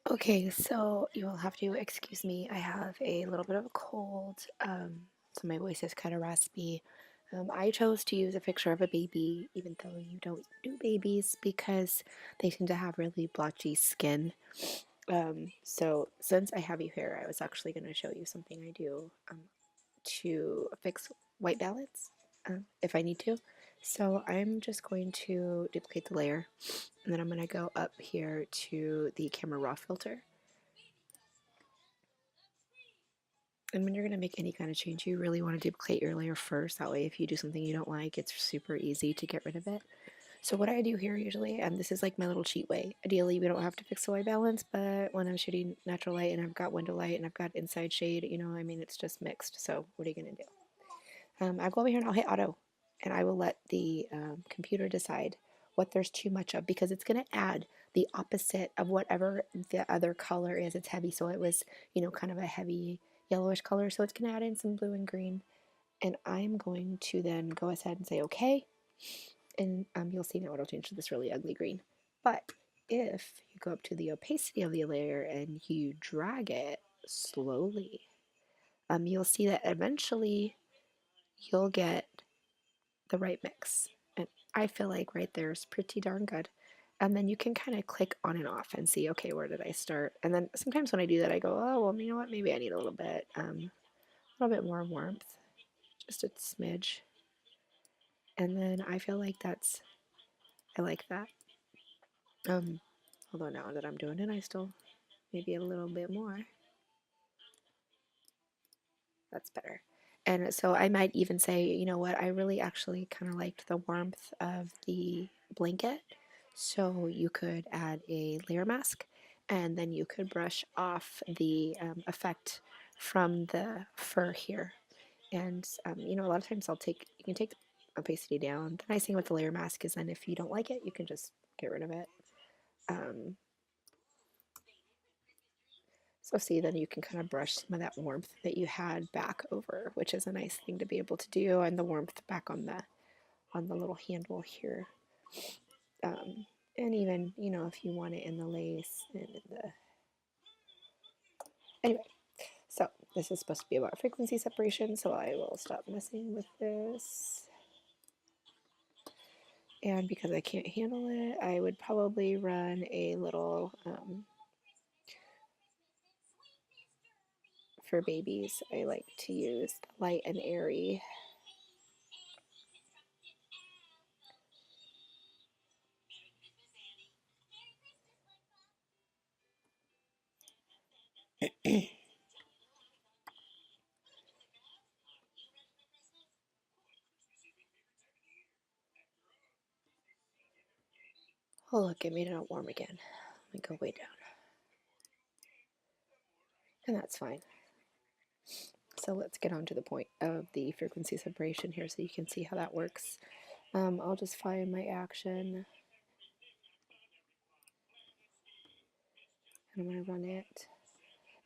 Okay, so you will have to excuse me. I have a little bit of a cold, so my voice is kind of raspy. I chose to use a picture of a baby, even though you don't do babies, because they tend to have really blotchy skin. So since I have you here, I was actually going to show you something I do to fix white balance if I need to. So I'm just going to duplicate the layer, and then I'm going to go up here to the camera raw filter. And when you're going to make any kind of change, you really want to duplicate your layer first. That way, if you do something you don't like, it's super easy to get rid of it. So what I do here usually, and this is like my little cheat way. Ideally, we don't have to fix the white balance, but when I'm shooting natural light and I've got window light and I've got inside shade, I mean, it's just mixed. So what are you going to do? I go over here and I'll hit auto, and I will let the computer decide what there's too much of, because it's going to add the opposite of whatever the other color is. It's heavy, so it was, kind of a heavy yellowish color, so it's going to add in some blue and green. And I'm going to then go ahead and say okay, and you'll see now it'll change to this really ugly green. But if you go up to the opacity of the layer and you drag it slowly, you'll see that eventually you'll get the right mix. And I feel like right there is pretty darn good. And then you can kind of click on and off and see, okay, where did I start? And then sometimes when I do that, I go, oh, well, you know what? Maybe I need a little bit more warmth, just a smidge. And then I feel like I like that. Although now that I'm doing it, I still maybe a little bit more. That's better. And so I might even say, you know what, I really actually kind of liked the warmth of the blanket. So you could add a layer mask, and then you could brush off the effect from the fur here. And a lot of times you can take the opacity down. The nice thing with the layer mask is then if you don't like it, you can just get rid of it. Um, So see, then you can kind of brush some of that warmth that you had back over, which is a nice thing to be able to do, and the warmth back on the little handle here. Um, and even, if you want it in the lace and in the anyway. So this is supposed to be about frequency separation, so I will stop messing with this. And because I can't handle it, I would probably run a little for babies. I like to use the light and airy. Oh, look, it made it not warm again. Let me go way down. And that's fine. So let's get on to the point of the frequency separation here so you can see how that works. I'll just find my action, and I'm going to run it.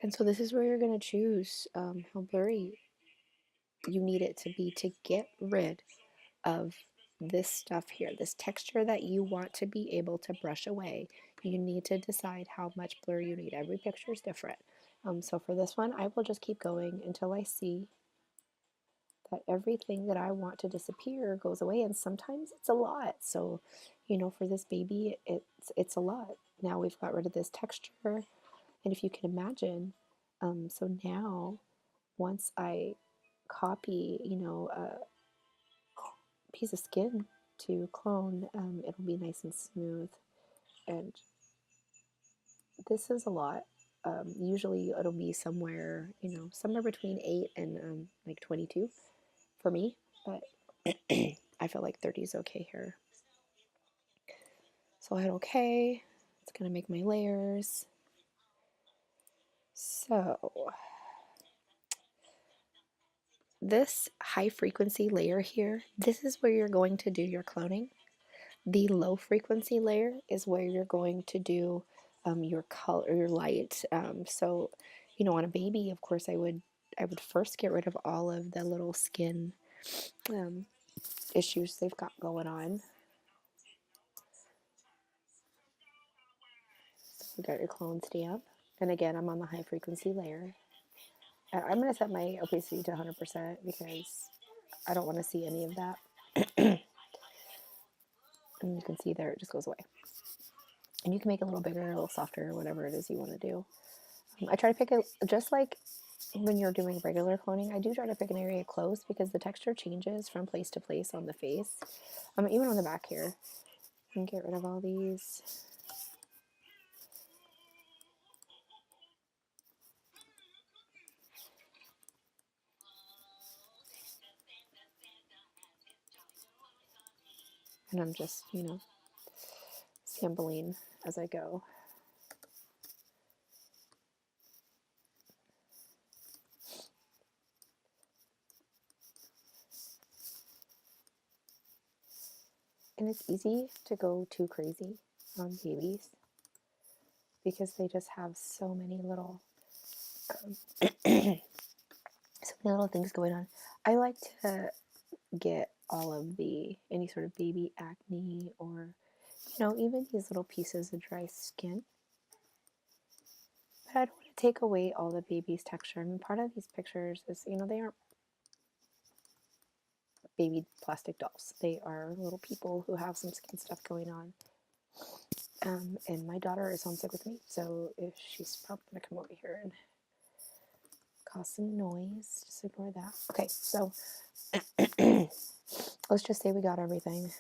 And so this is where you're going to choose how blurry you need it to be to get rid of this stuff here, this texture that you want to be able to brush away. You need to decide how much blur you need. Every picture is different. So for this one, I will just keep going until I see that everything that I want to disappear goes away, and sometimes it's a lot. So, for this baby, it's a lot. Now we've got rid of this texture, and if you can imagine, so now once I copy, a piece of skin to clone, it'll be nice and smooth. And this is a lot. Usually it'll be somewhere, somewhere between 8 and like 22 for me, but I feel like 30 is okay here. So I hit okay. It's going to make my layers. So this high frequency layer here, this is where you're going to do your cloning. The low frequency layer is where you're going to do your color, your light. So, on a baby, of course, I would first get rid of all of the little skin issues they've got going on. you got your clone stamp. And again, I'm on the high frequency layer. I'm going to set my opacity to 100% because I don't want to see any of that. And you can see there, it just goes away. And you can make it a little bigger, a little softer, whatever it is you want to do. I try to pick it, just like when you're doing regular cloning, I do try to pick an area close because the texture changes from place to place on the face. Even on the back here. And get rid of all these. And I'm just, sampling as I go. And it's easy to go too crazy on babies because they just have so many little things going on. I like to get all of any sort of baby acne or even these little pieces of dry skin. But I don't want to take away all the baby's texture. I mean, part of these pictures is, they aren't baby plastic dolls. They are little people who have some skin stuff going on. And my daughter is homesick with me, so if she's probably going to come over here and cause some noise, just ignore that. Okay, so let's just say we got everything,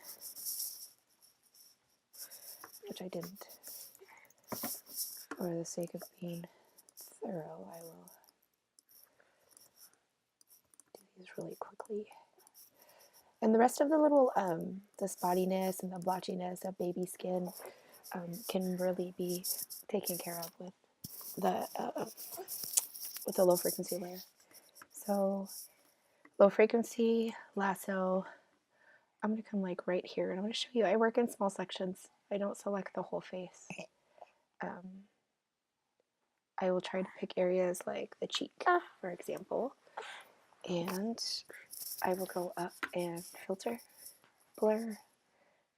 which I didn't. For the sake of being thorough, I will do these really quickly. And the rest of the little, the spottiness and the blotchiness of baby skin can really be taken care of with the low frequency layer. So low frequency, lasso. I'm going to come like right here and I'm going to show you. I work in small sections. I don't select the whole face. I will try to pick areas like the cheek, for example, and I will go up and filter, blur,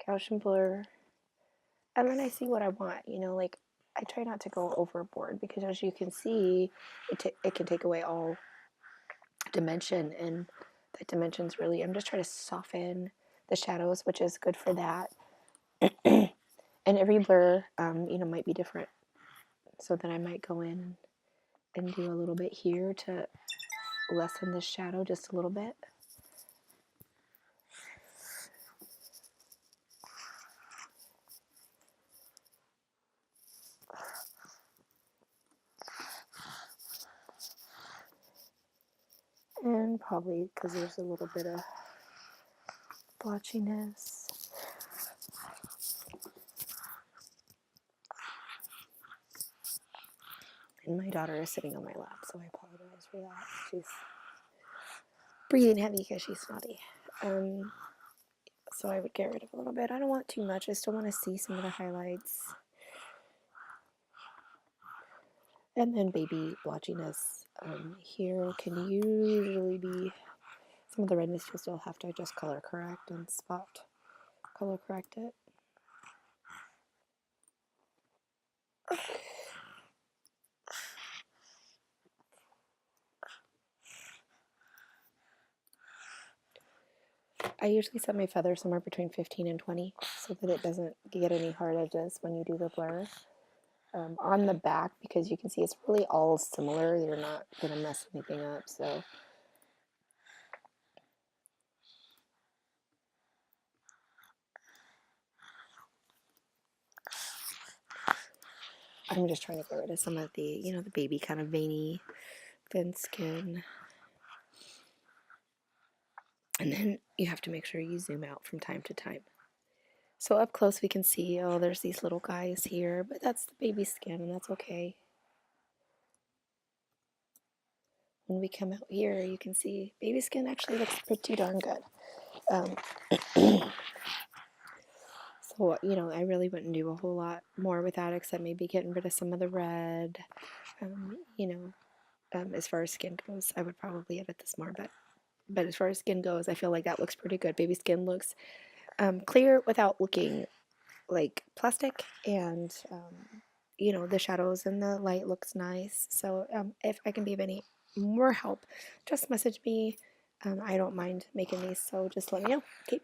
Gaussian blur, and then I see what I want. Like I try not to go overboard because, as you can see, it can take away all dimension, and that dimension's really. I'm just trying to soften the shadows, which is good for that. And every blur, might be different. So then I might go in and do a little bit here to lessen the shadow just a little bit. And probably because there's a little bit of blotchiness. And my daughter is sitting on my lap, so I apologize for that. She's breathing heavy because she's snotty. So I would get rid of a little bit. I don't want too much. I still want to see some of the highlights. And then baby blotchiness here can usually be some of the redness. You'll still have to just color correct and spot color correct it. I usually set my feather somewhere between 15 and 20 so that it doesn't get any hard edges when you do the blur. On the back, because you can see it's really all similar, you're not going to mess anything up. So I'm just trying to get rid of some of the, the baby kind of veiny, thin skin. And then you have to make sure you zoom out from time to time. So up close we can see, oh, there's these little guys here, but that's the baby skin, and that's okay. When we come out here, you can see baby skin actually looks pretty darn good. So, I really wouldn't do a whole lot more with that except maybe getting rid of some of the red. As far as skin goes, I would probably edit this more, but as far as skin goes, I feel like that looks pretty good. Baby skin looks clear without looking like plastic, and the shadows and the light looks nice. So if I can be of any more help, just message me. I don't mind making these, so just let me know. Okay,